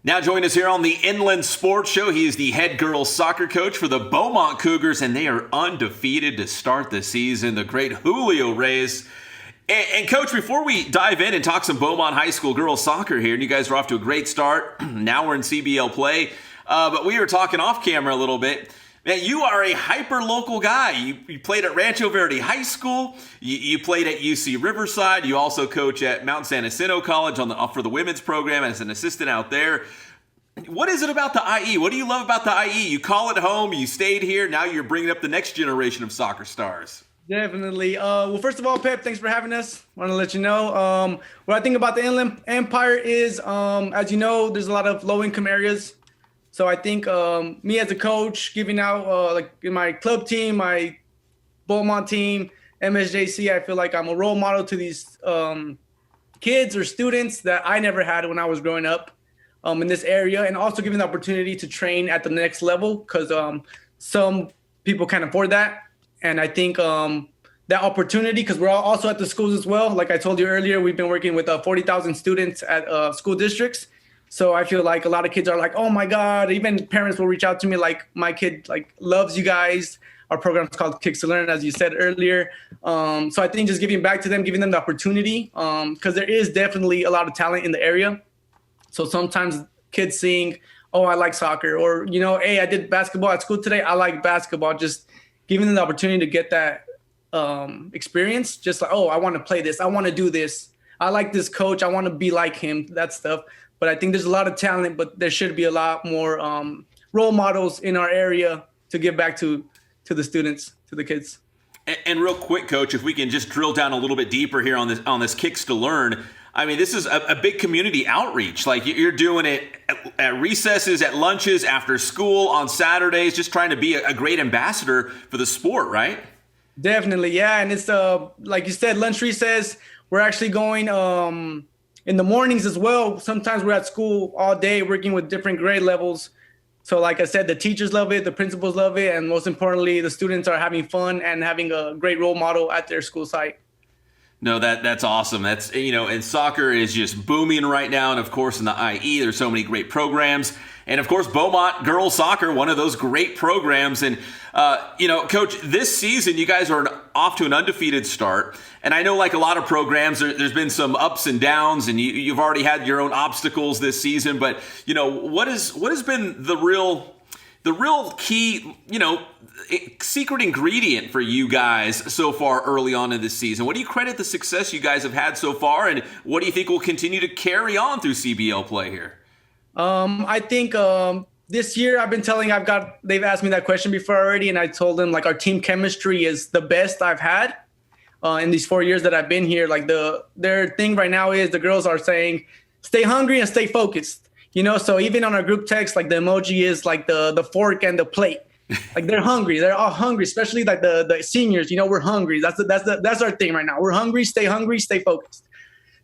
Now join us here on the Inland Sports Show. He is the head girls soccer coach for the Beaumont Cougars, and they are undefeated to start the season. The great Julio Reyes. And Coach, before we dive in and talk some Beaumont High School girls soccer here, and you guys are off to a great start. Now we're in CBL play, but we were talking off camera a little bit. Man, you are a hyper-local guy. You played at Rancho Verde High School. You played at UC Riverside. You also coach at Mount San Jacinto College for the women's program as an assistant out there. What is it about the IE? What do you love about the IE? You call it home. You stayed here. Now you're bringing up the next generation of soccer stars. Definitely. Well, first of all, Pep, thanks for having us. Want to let you know what I think about the Inland Empire is, as you know, there's a lot of low-income areas. So I think me as a coach, giving out like in my club team, my Beaumont team, MSJC, I feel like I'm a role model to these kids or students that I never had when I was growing up in this area, and also giving the opportunity to train at the next level because some people can't afford that. And I think that opportunity, because we're also at the schools as well. Like I told you earlier, we've been working with 40,000 students at school districts. So I feel like a lot of kids are like, oh my God, even parents will reach out to me like, my kid like loves you guys. Our program's called Kicks to Learn, as you said earlier. So I think just giving back to them, giving them the opportunity, because there is definitely a lot of talent in the area. So sometimes kids seeing, oh, I like soccer, or, you know, hey, I did basketball at school today. I like basketball. Just giving them the opportunity to get that experience. Just like, oh, I want to play this. I want to do this. I like this coach. I want to be like him, that stuff. But I think there's a lot of talent, but there should be a lot more role models in our area to give back to the students, to the kids. And real quick, Coach, if we can just drill down a little bit deeper here on this Kicks to Learn. I mean, this is a big community outreach. Like you're doing it at recesses, at lunches, after school, on Saturdays, just trying to be a great ambassador for the sport, right? Definitely, yeah. And it's like you said, lunch recess. We're actually going in the mornings as well. Sometimes we're at school all day working with different grade levels. So like I said, the teachers love it, the principals love it, and most importantly, the students are having fun and having a great role model at their school site. No, that's awesome. That's, you know, and soccer is just booming right now. And of course, in the IE, there's so many great programs. And of course, Beaumont girls soccer, one of those great programs. And, you know, Coach, this season, you guys are off to an undefeated start. And I know, like a lot of programs, there's been some ups and downs, and you've already had your own obstacles this season. But, you know, what has been the real key, you know, secret ingredient for you guys so far early on in this season? What do you credit the success you guys have had so far, and what do you think will continue to carry on through CBL play here? I think this year they've asked me that question before already, and I told them like our team chemistry is the best I've had in these 4 years that I've been here. Like their thing right now is the girls are saying, stay hungry and stay focused. You know, so even on our group text, like the emoji is like the fork and the plate. Like they're hungry. They're all hungry, especially like the seniors. You know, we're hungry. That's our thing right now. We're hungry, stay focused.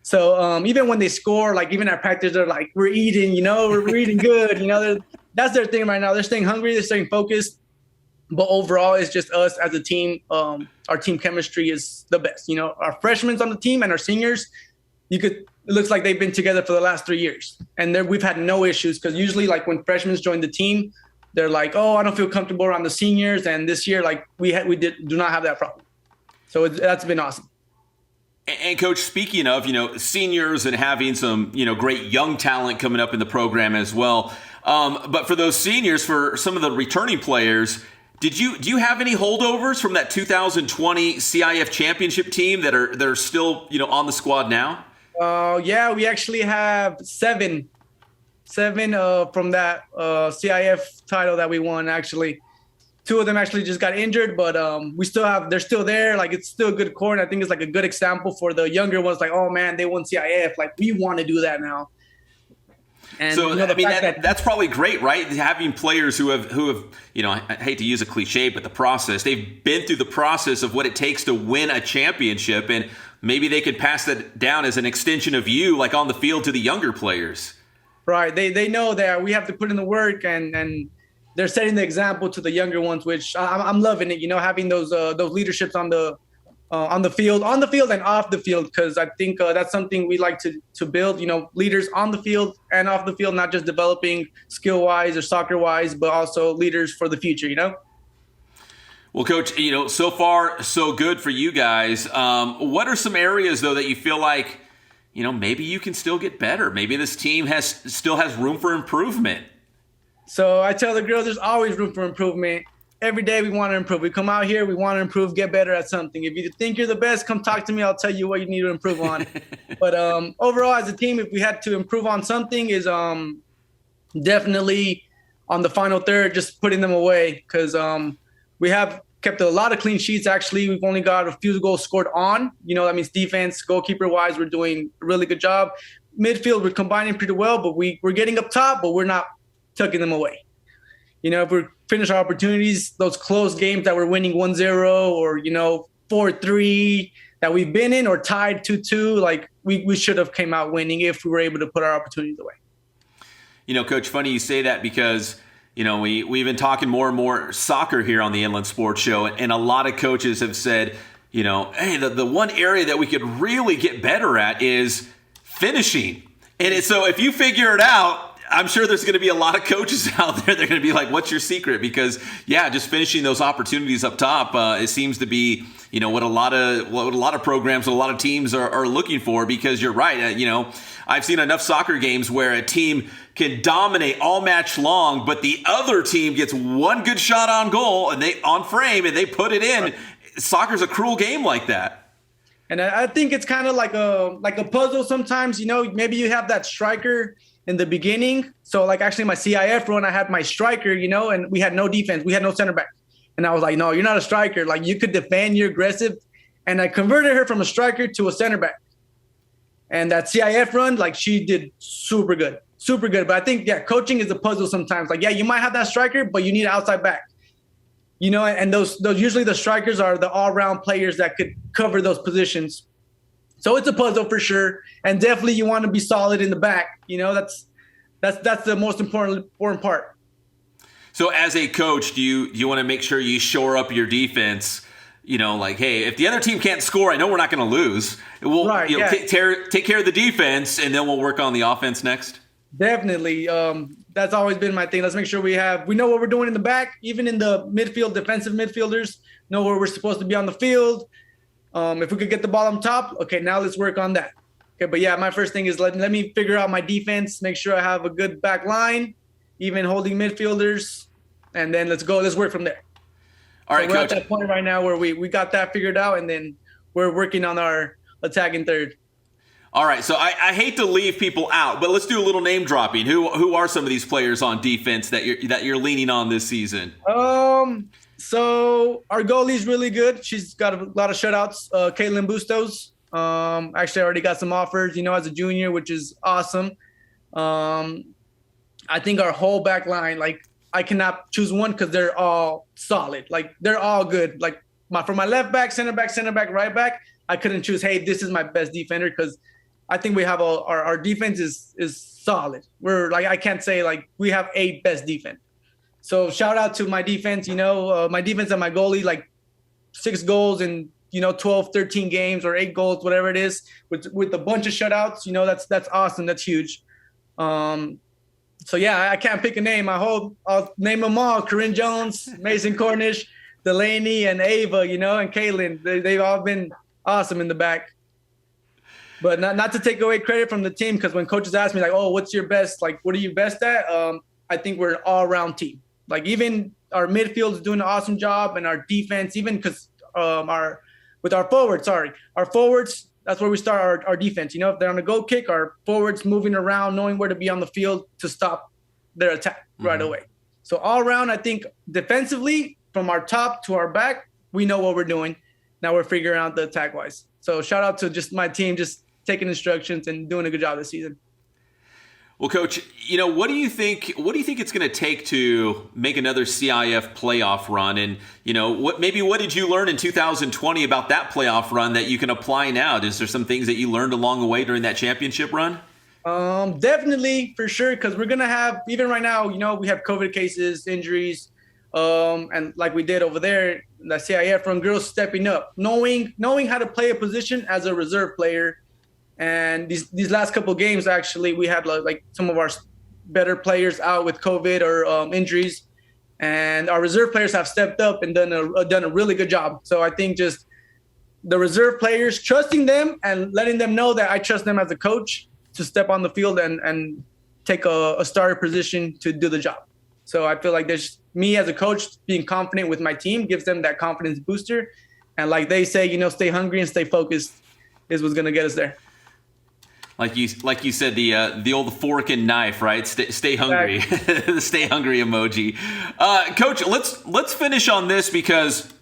So even when they score, like even at practice, they're like, we're eating. You know, we're eating good. You know, that's their thing right now. They're staying hungry. They're staying focused. But overall, it's just us as a team. Our team chemistry is the best. You know, our freshmen on the team and our seniors, it looks like they've been together for the last 3 years. And we've had no issues, because usually like when freshmen join the team, they're like, oh, I don't feel comfortable around the seniors. And this year, like we do not have that problem. So that's been awesome. And Coach, speaking of, you know, seniors and having some, you know, great young talent coming up in the program as well. But for those seniors, for some of the returning players, do you have any holdovers from that 2020 CIF championship team that are still, you know, on the squad now? Yeah, we actually have seven from that CIF title that we won. Actually, 2 of them actually just got injured, but they're still there. Like it's still a good core, and I think it's like a good example for the younger ones. Like, oh man, they won CIF. Like we want to do that now. And so, you know, I mean, that's probably great, right? Having players who have, you know, I hate to use a cliche, but they've been through the process of what it takes to win a championship, and maybe they could pass that down as an extension of you, like on the field, to the younger players. Right. They know that we have to put in the work, and they're setting the example to the younger ones, which I'm loving it. You know, having those leaderships on the on the field and off the field, because I think that's something we like to build. Leaders on the field and off the field, not just developing skill wise or soccer wise, but also leaders for the future. Well, Coach, so far so good for you guys. What are some areas though that you feel like, maybe you can still get better? Maybe this team still has room for improvement. So I tell the girls there's always room for improvement. Every day we want to improve. We come out here, we want to improve, get better at something. If you think you're the best, come talk to me. I'll tell you what you need to improve on. But overall, as a team, if we had to improve on something, is definitely on the final third, just putting them away, because we have kept a lot of clean sheets. Actually, we've only got a few goals scored on. That means defense, goalkeeper-wise, we're doing a really good job. Midfield, we're combining pretty well, but we're getting up top, but we're not tucking them away. If we finish our opportunities, those close games that we're winning 1-0 or, 4-3 that we've been in, or tied 2-2, like we should have came out winning if we were able to put our opportunities away. Coach, funny you say that, because, we've been talking more and more soccer here on the Inland Sports Show, and a lot of coaches have said, hey, the one area that we could really get better at is finishing. And so if you figure it out, I'm sure there's going to be a lot of coaches out there. They're going to be like, what's your secret? Because, just finishing those opportunities up top, it seems to be, what a lot of programs, a lot of teams are looking for. Because you're right. I've seen enough soccer games where a team can dominate all match long, but the other team gets one good shot on goal and on frame, and they put it in. Soccer's a cruel game like that. And I think it's kind of like a puzzle sometimes. Maybe you have that striker in the beginning. So like actually my CIF run, I had my striker, and we had no defense. We had no center back. And I was like, no, you're not a striker. Like, you could defend, you're aggressive. And I converted her from a striker to a center back. And that CIF run, like, she did super good. Super good. But I think, coaching is a puzzle sometimes. Like, you might have that striker, but you need an outside back. And those usually the strikers are the all-round players that could cover those positions. So it's a puzzle for sure, and definitely you want to be solid in the back. That's the most important part. So as a coach, do you want to make sure you shore up your defense? Like, hey, if the other team can't score, I know we're not going to lose. We'll take care of the defense, and then we'll work on the offense next. Definitely. That's always been my thing. Let's make sure we know what we're doing in the back, even in the midfield, defensive midfielders know where we're supposed to be on the field. If we could get the ball on top, okay, now let's work on that. Okay, but my first thing is let me figure out my defense, make sure I have a good back line, even holding midfielders, and then let's go. Let's work from there. All right, we're Coach. at that point right now where we got that figured out, and then we're working on our attacking third. All right, so I hate to leave people out, but let's do a little name dropping. Who are some of these players on defense that you're leaning on this season? So our goalie's really good. She's got a lot of shutouts. Caitlin Bustos. Actually, I already got some offers, as a junior, which is awesome. I think our whole back line, like, I cannot choose one because they're all solid. Like, they're all good. Like, for my left back, center back, right back, I couldn't choose, hey, this is my best defender, because I think we have our defense is solid. We're like, I can't say like we have a best defense. So shout out to my defense, my defense and my goalie, like 6 goals in, 12, 13 games or 8 goals, whatever it is, with a bunch of shutouts. That's awesome. That's huge. So I can't pick a name. I'll name them all. Corinne Jones, Mason Cornish, Delaney, and Ava, and Caitlin. They've all been awesome in the back. But not to take away credit from the team, because when coaches ask me, like, oh, what's your best? Like, what are you best at? I think we're an all-around team. Like, even our midfield is doing an awesome job, and our defense, even because our forwards, that's where we start our defense. If they're on a goal kick, our forwards moving around, knowing where to be on the field to stop their attack right away. So all around, I think defensively, from our top to our back, we know what we're doing. Now we're figuring out the attack-wise. So shout out to just my team, just taking instructions and doing a good job this season. Well, Coach, what do you think it's going to take to make another CIF playoff run? And, what did you learn in 2020 about that playoff run that you can apply now? Is there some things that you learned along the way during that championship run? Definitely, for sure, because we're going to have, even right now, we have COVID cases, injuries, and like we did over there, the CIF from girls stepping up, knowing how to play a position as a reserve player. And these last couple of games, actually, we had like some of our better players out with COVID or injuries, and our reserve players have stepped up and done a really good job. So I think just the reserve players, trusting them and letting them know that I trust them as a coach to step on the field and take a starter position to do the job. So I feel like there's me as a coach being confident with my team gives them that confidence booster. And like they say, stay hungry and stay focused is what's going to get us there. Like you said, the old fork and knife, right? Stay hungry, the stay hungry emoji. Coach, let's finish on this because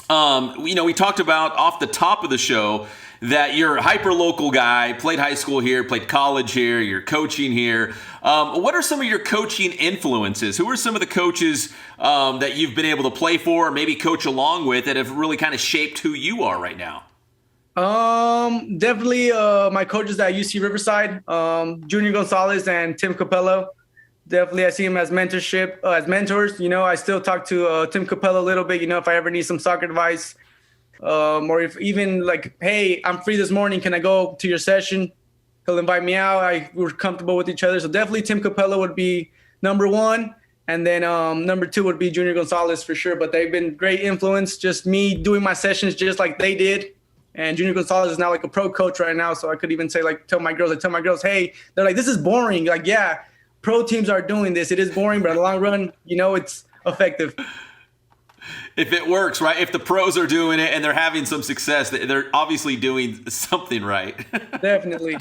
we talked about off the top of the show that you're a hyper-local guy, played high school here, played college here, you're coaching here. What are some of your coaching influences? Who are some of the coaches that you've been able to play for or maybe coach along with that have really kind of shaped who you are right now? Definitely my coaches at UC Riverside, Junior Gonzalez and Tim Capello. Definitely I see him as as mentors. I still talk to Tim Capello a little bit, if I ever need some soccer advice. Or if even like, hey, I'm free this morning, can I go to your session? He'll invite me out. We're comfortable with each other. So definitely Tim Capello would be number one. And then number two would be Junior Gonzalez for sure. But they've been great influence, just me doing my sessions just like they did. And Junior Gonzalez is now like a pro coach right now. So I could even say tell my girls, hey, they're like, this is boring. Like, yeah, pro teams are doing this. It is boring, but in the long run, it's effective. If it works, right? If the pros are doing it and they're having some success, they're obviously doing something right. Definitely.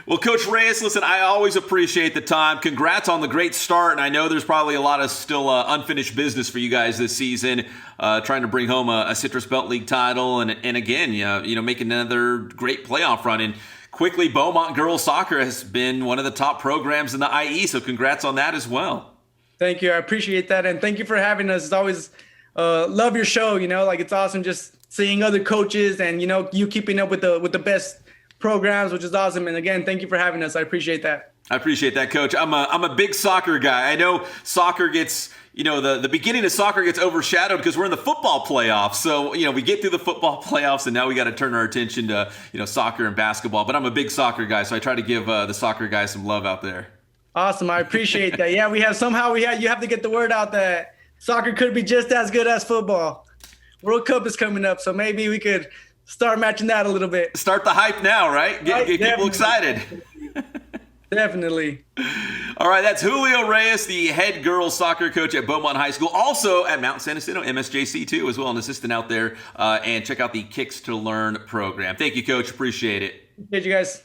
Well, Coach Reyes, listen, I always appreciate the time. Congrats on the great start. And I know there's probably a lot of still unfinished business for you guys this season, trying to bring home a Citrus Belt League title. And again, making another great playoff run. And quickly, Beaumont girls soccer has been one of the top programs in the IE. So congrats on that as well. Thank you. I appreciate that. And thank you for having us. It's always love your show. It's awesome just seeing other coaches and, you keeping up with the best programs, which is awesome. And again, thank you for having us. I appreciate that. I appreciate that, Coach. I'm a big soccer guy. I know soccer gets, the beginning of soccer gets overshadowed because we're in the football playoffs. So, we get through the football playoffs and now we got to turn our attention to, soccer and basketball. But I'm a big soccer guy, so I try to give the soccer guys some love out there. Awesome. I appreciate that. Yeah, you have to get the word out that soccer could be just as good as football. World Cup is coming up, so maybe we could start matching that a little bit. Start the hype now, right? Get people excited. Definitely. All right, that's Julio Reyes, the head girls soccer coach at Beaumont High School, also at Mount San Jacinto, MSJC too, as well, an assistant out there. And check out the Kicks to Learn program. Thank you, Coach. Appreciate it. Appreciate you guys.